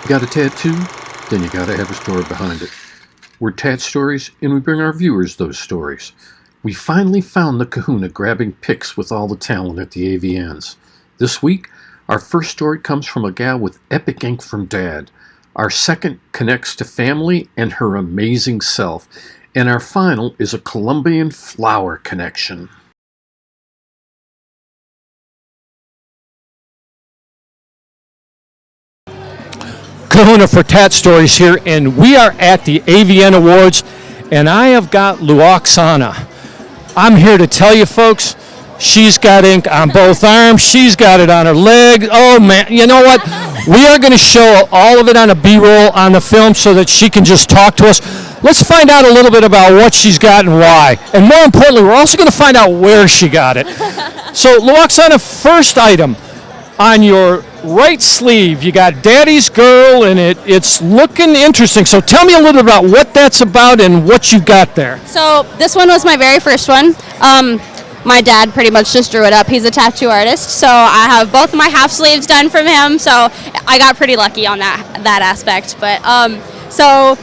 Got a tattoo? Then you gotta have a story behind it. We're Tat-Stories, and we bring our viewers those stories. We finally found the kahuna grabbing pics with all the talent at the AVNs. This week, our first story comes from a gal with epic ink from Dad. Our second connects to family and her amazing self. And our final is a Colombian flower connection. Kahuna for Tat-Stories here, and we are at the AVN Awards, and I have got Oksana. I'm here to tell you folks, she's got ink on both arms, she's got it on her leg. Oh man, you know what? We are going to show all of it on a B-roll on the film so that she can just talk to us. Let's find out a little bit about what she's got and why. And more importantly, we're also going to find out where she got it. So Oksana, first item, on your right sleeve, you got Daddy's Girl, and it's looking interesting. So tell me a little bit about what that's about and what you got there. So this one was my very first one. My dad pretty much just drew it up. He's a tattoo artist, so I have both my half sleeves done from him. So I got pretty lucky on that aspect. But so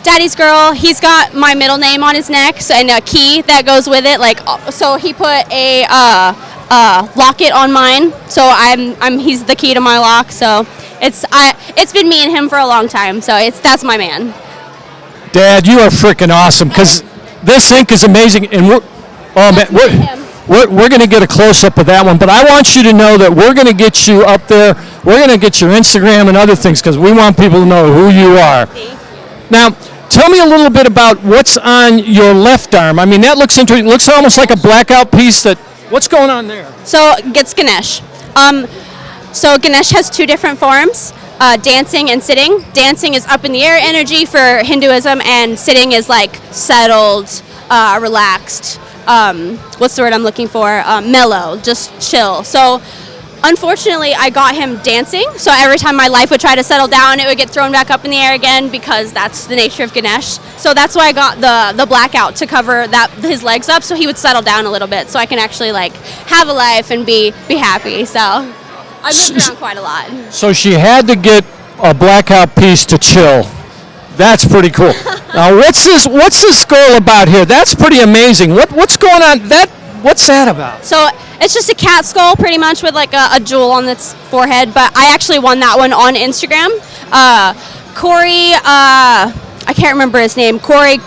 Daddy's Girl, he's got my middle name on his neck, and a key that goes with it. Like, so he put a locket on mine, so he's the key to my lock. So it's been me and him for a long time. So that's my man. Dad, you are freaking awesome, because this ink is amazing, and we're going to get a close up of that one. But I want you to know that we're going to get you up there. We're going to get your Instagram and other things because we want people to know who you are. Now, tell me a little bit about what's on your left arm. I mean, that looks interesting. It looks almost like a blackout piece. What's going on there? So it's Ganesh. So Ganesh has two different forms, dancing and sitting. Dancing is up in the air energy for Hinduism, and sitting is like settled, relaxed. What's the word I'm looking for? Mellow, just chill. So unfortunately, I got him dancing, so every time my life would try to settle down, it would get thrown back up in the air again, because that's the nature of Ganesh. So that's why I got the blackout to cover his legs up, so he would settle down a little bit, so I can actually like have a life and be happy. So I moved around quite a lot. So she had to get a blackout piece to chill. That's pretty cool. Now, what's this skull about here? That's pretty amazing. What's going on? What's that about? So it's just a cat skull, pretty much, with like a jewel on its forehead. But I actually won that one on Instagram. Corey, I can't remember his name. Corey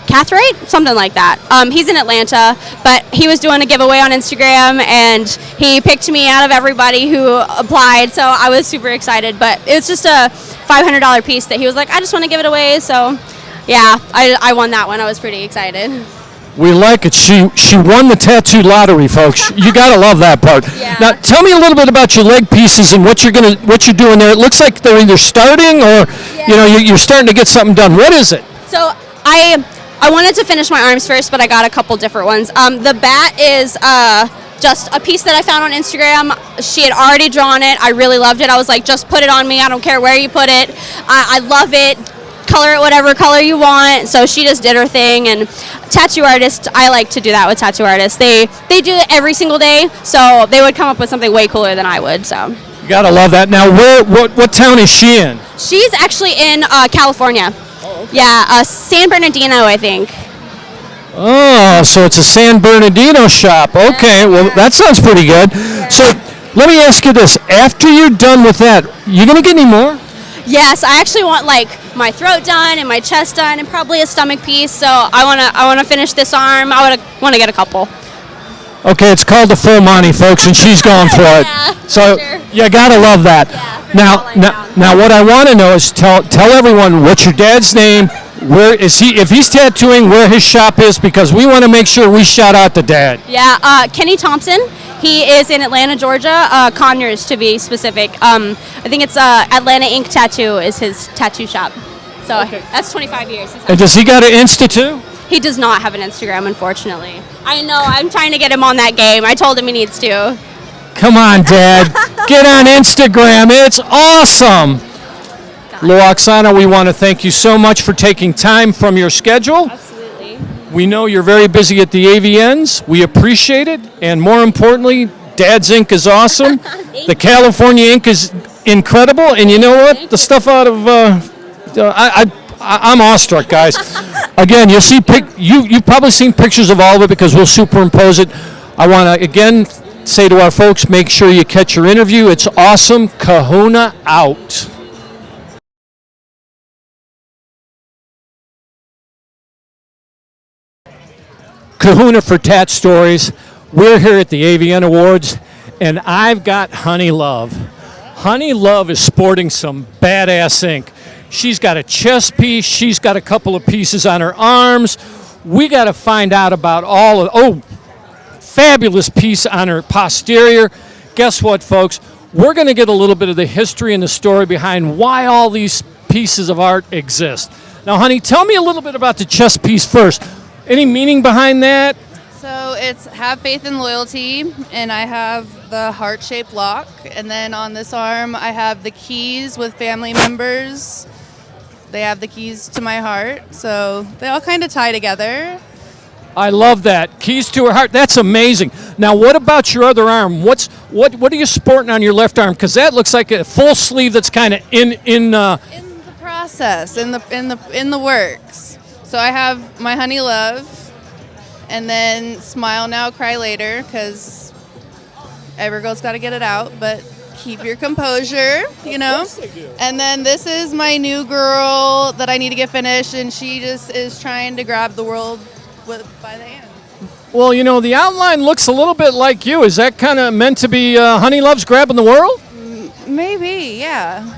Cathright, something like that. He's in Atlanta, but he was doing a giveaway on Instagram, and he picked me out of everybody who applied. So I was super excited. But it's just a $500 piece that he was like, I just want to give it away. So yeah, I won that one. I was pretty excited. We like it. She won the tattoo lottery, folks. You gotta love that part. Yeah. Now, tell me a little bit about your leg pieces and what you're doing there. It looks like they're either starting or you're starting to get something done. What is it? So I wanted to finish my arms first, but I got a couple different ones. The bat is just a piece that I found on Instagram. She had already drawn it. I really loved it. I was like, just put it on me. I don't care where you put it. I love it. Color it whatever color you want. So she just did her thing. And tattoo artists, I like to do that with tattoo artists. They do it every single day, so they would come up with something way cooler than I would. So you gotta love that. Now, what town is she in? she's actually in California. Oh, okay. Yeah, San Bernardino, I think. Oh, so it's a San Bernardino shop. Okay, well, that sounds pretty good. Yeah. So let me ask you this. After you're done with that, you going to get any more? Yes, I actually want like my throat done and my chest done and probably a stomach piece. So I wanna finish this arm. I want to get a couple. Okay, it's called the full Monty, folks, and she's going for it. Yeah, So sure. you gotta love that. Yeah, Now, what I want to know is tell everyone what's your dad's name. Where is he? If he's tattooing, where his shop is, because we want to make sure we shout out the dad. Yeah, Kenny Thompson. He is in Atlanta, Georgia, Conyers to be specific. I think it's Atlanta Ink Tattoo is his tattoo shop. So Okay. that's 25 years. And does he got an Insta too? He does not have an Instagram, unfortunately. I know. I'm trying to get him on that game. I told him he needs to. Come on, Dad. Get on Instagram. It's awesome. Oksana, we want to thank you so much for taking time from your schedule. Absolutely. We know you're very busy at the AVNs. We appreciate it. And more importantly, Dad's Ink is awesome. The California Ink is incredible. And you know what? The stuff out of I'm awestruck, guys. Again, you'll see you've probably seen pictures of all of it because we'll superimpose it. I want to again say to our folks, make sure you catch your interview. It's awesome. Kahuna out. Kahuna for Tat Stories. We're here at the AVN Awards, and I've got Honey Love. Honey Love is sporting some badass ink. She's got a chest piece. She's got a couple of pieces on her arms. We got to find out about fabulous piece on her posterior. Guess what, folks? We're going to get a little bit of the history and the story behind why all these pieces of art exist. Now, honey, tell me a little bit about the chest piece first. Any meaning behind that? So it's have faith and loyalty, and I have the heart-shaped lock, and then on this arm I have the keys with family members. They have the keys to my heart, so they all kind of tie together. I love that. Keys to her heart. That's amazing. Now, what about your other arm? What are you sporting on your left arm? Because that looks like a full sleeve that's kind of in the process, in the works. So I have my Honey Love, and then Smile Now, Cry Later, because every girl's got to get it out, but keep your composure, you know. Of course they do. And then this is my new girl that I need to get finished, and she just is trying to grab the world by the hand. Well, you know, the outline looks a little bit like you. Is that kind of meant to be Honey Love's grabbing the world? Maybe, yeah.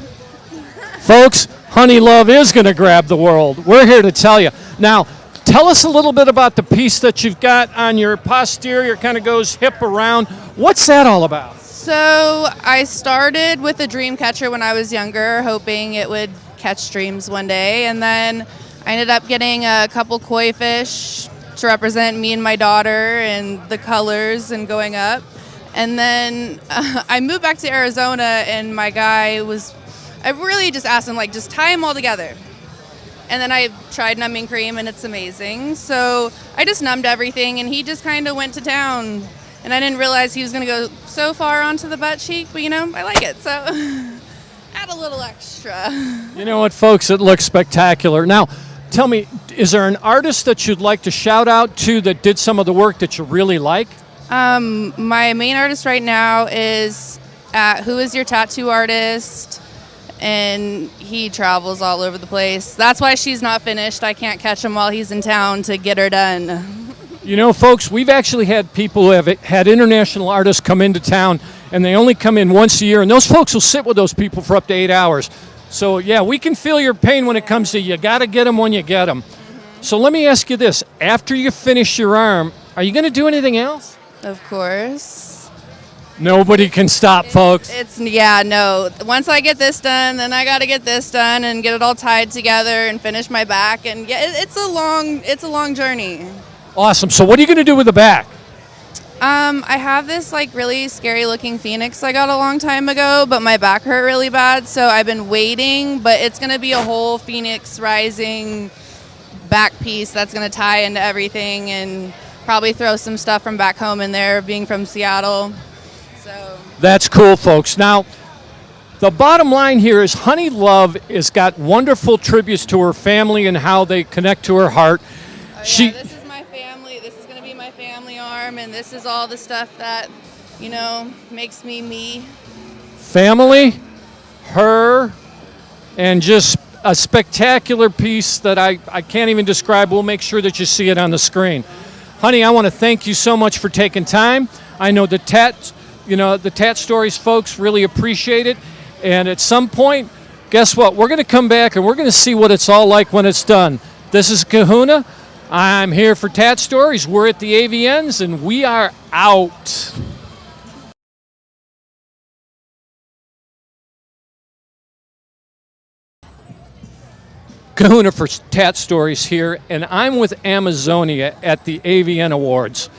Folks, Honey Love is going to grab the world. We're here to tell you. Now, tell us a little bit about the piece that you've got on your posterior, kind of goes hip around. What's that all about? So I started with a dream catcher when I was younger, hoping it would catch dreams one day. And then I ended up getting a couple koi fish to represent me and my daughter and the colors and going up. And then I moved back to Arizona, and my guy I really just asked him, like, just tie them all together. And then I tried numbing cream, and it's amazing. So I just numbed everything, and he just kind of went to town. And I didn't realize he was going to go so far onto the butt cheek, but, you know, I like it. So add a little extra. You know what, folks? It looks spectacular. Now, tell me, is there an artist that you'd like to shout out to that did some of the work that you really like? My main artist right now is Who Is Your Tattoo Artist? And he travels all over the place. That's why she's not finished. I can't catch him while he's in town to get her done. You know, folks, we've actually had people who have had international artists come into town, and they only come in once a year, and those folks will sit with those people for up to 8 hours. So, yeah, we can feel your pain when it comes to you got to get them when you get them. So let me ask you this. After you finish your arm, are you going to do anything else? Of course. Nobody can stop, folks. No. Once I get this done, then I got to get this done and get it all tied together and finish my back. And yeah, it's a long journey. Awesome. So what are you going to do with the back? I have this like really scary looking phoenix I got a long time ago, but my back hurt really bad, so I've been waiting. But it's going to be a whole phoenix rising back piece that's going to tie into everything, and probably throw some stuff from back home in there, being from Seattle. So that's cool, folks. Now, the bottom line here is Honey Love has got wonderful tributes to her family and how they connect to her heart. This is my family. This is going to be my family arm, and this is all the stuff that, you know, makes me me. Family, her, and just a spectacular piece that I can't even describe. We'll make sure that you see it on the screen. Honey, I want to thank you so much for taking time. I know the Tat Stories folks really appreciate it. And at some point, guess what? We're going to come back and we're going to see what it's all like when it's done. This is Kahuna. I'm here for Tat Stories. We're at the AVNs, and we are out. Kahuna for Tat Stories here, and I'm with Amazonia at the AVN Awards.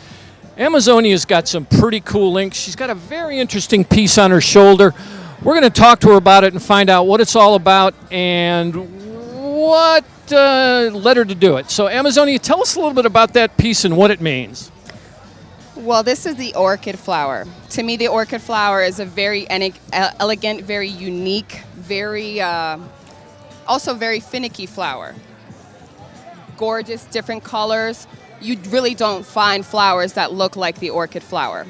Amazonia's got some pretty cool links. She's got a very interesting piece on her shoulder. We're going to talk to her about it and find out what it's all about and what led her to do it. So, Amazonia, tell us a little bit about that piece and what it means. Well, this is the orchid flower. To me, the orchid flower is a very elegant, very unique, very also very finicky flower. Gorgeous, different colors. You really don't find flowers that look like the orchid flower.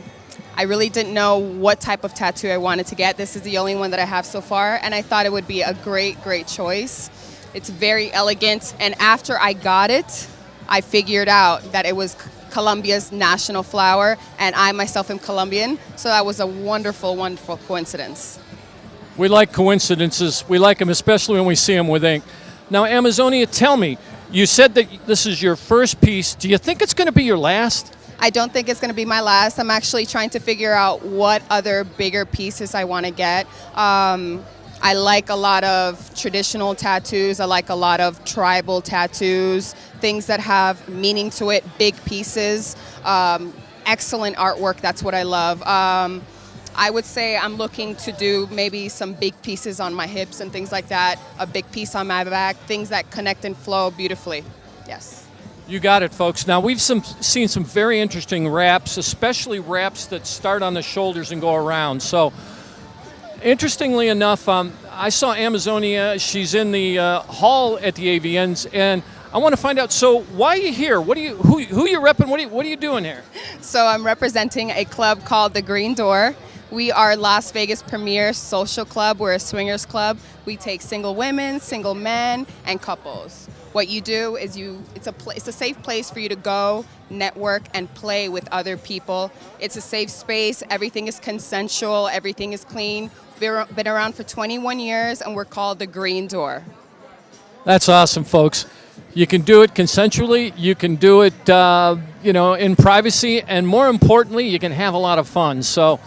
I really didn't know what type of tattoo I wanted to get. This is the only one that I have so far, and I thought it would be a great, great choice. It's very elegant, and after I got it, I figured out that it was Colombia's national flower, and I myself am Colombian, so that was a wonderful, wonderful coincidence. We like coincidences. We like them, especially when we see them with ink. Now, Amazonia, tell me, you said that this is your first piece. Do you think it's going to be your last? I don't think it's going to be my last. I'm actually trying to figure out what other bigger pieces I want to get. I like a lot of traditional tattoos. I like a lot of tribal tattoos, things that have meaning to it, big pieces, excellent artwork. That's what I love. I would say I'm looking to do maybe some big pieces on my hips and things like that, a big piece on my back, things that connect and flow beautifully. Yes. You got it, folks. Now, we've seen some very interesting wraps, especially wraps that start on the shoulders and go around. So, interestingly enough, I saw Amazonia. She's in the hall at the AVNs, and I want to find out. So, why are you here? Who you repping? What are you doing here? So, I'm representing a club called the Green Door. We are Las Vegas' premier social club. We're a swingers club. We take single women, single men, and couples. What you do is it's a safe place for you to go, network, and play with other people. It's a safe space. Everything is consensual. Everything is clean. Been around for 21 years, and we're called the Green Door. That's awesome, folks. You can do it consensually. You can do it, in privacy, and more importantly, you can have a lot of fun. So.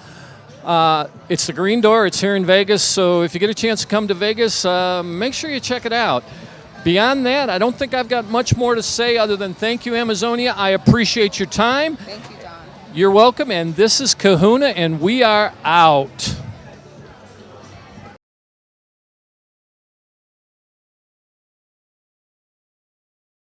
It's the Green Door. It's here in Vegas. So if you get a chance to come to Vegas, make sure you check it out. Beyond that, I don't think I've got much more to say other than thank you, Amazonia. I appreciate your time. Thank you, Don. You're welcome. And this is Kahuna, and we are out.